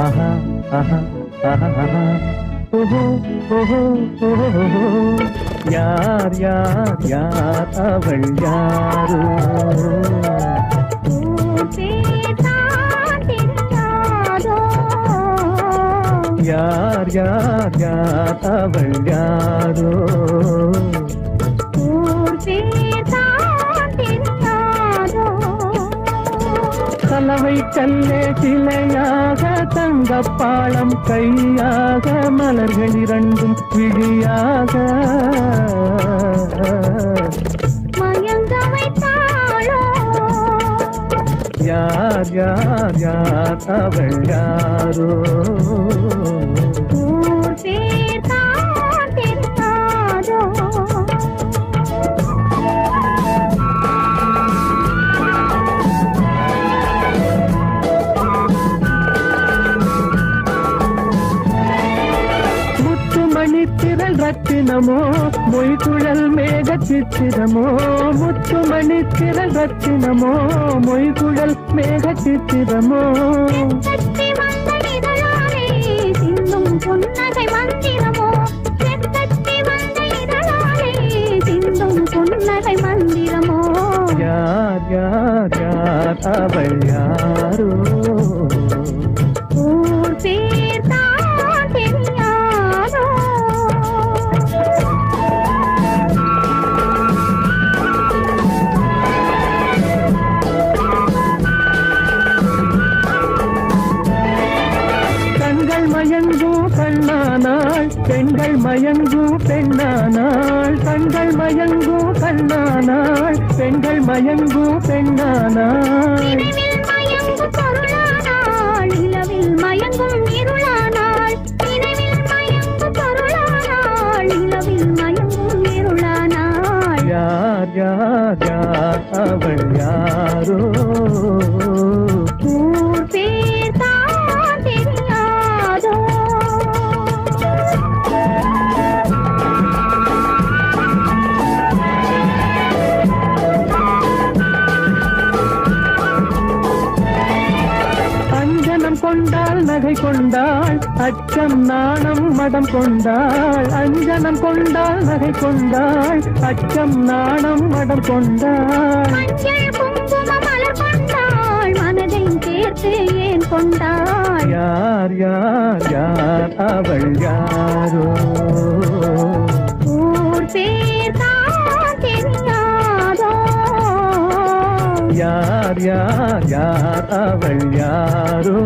ஆஹா ஆஹா ஆஹா ஆஹா. ஓஹோ ஓஹோ ஓஹோ. யார் யார் யார் அவள் யாரோ? யார் யார் யார் அவள் யாரோ? கலவை கல்லே சிலையாக தங்கப்பாளம் கையாக மலர்கள் இரண்டும் விழியாக யார் யார் யார் அவள் யாரோ? மணித்திரள் ரத்தினமோ மொய்குழல் மேக சித்திரமோ? முத்துமணித்திரள் ரத்தினமோ மொய்குழல் மேக சித்திரமோ? சிந்தும் புன்னகை மந்திரமோ? சிந்தும் புன்னகை மந்திரமோ? யார் யார் யார் அவள் யாரோ? ஊர் பேர் தான் தெரியாதோ? கண்கள் மயங்கும் கண்ணானாள் பெண்கள் மயங்கும் பெண்ணானாள். கண்கள் மயங்கும் கண்ணானாள் பெண்கள் மயங்கும் பெண்ணானாள். நிலவில் மயங்கும் இருளானாள். நினைவில் மயங்கும் பொருளானாள். நிலவில் மயங்கும் இருளானாள். யார் யார் யார் அவள் யாரோ? ஊர் பேர் தான் தெரியாதோ? அஞ்சனம் கொண்டாள் நகை கொண்டாள் அச்சம் நாணம் மடம் கொண்டாள். அஞ்சனம் கொண்டாள் நகை கொண்டாள் அச்சம் நாணம் மடம் கொண்டாள். மஞ்சள் குங்கும மலர் கொண்டாள் மனதை சேர்த்து ஏன் கொண்டாள்? யார் யார் யார் அவள் யாரோ? ஊர் பேர் தான் தெரியாதோ? யார் யார் யார் அவள் யாரோ?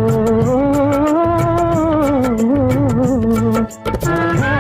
ஆஹா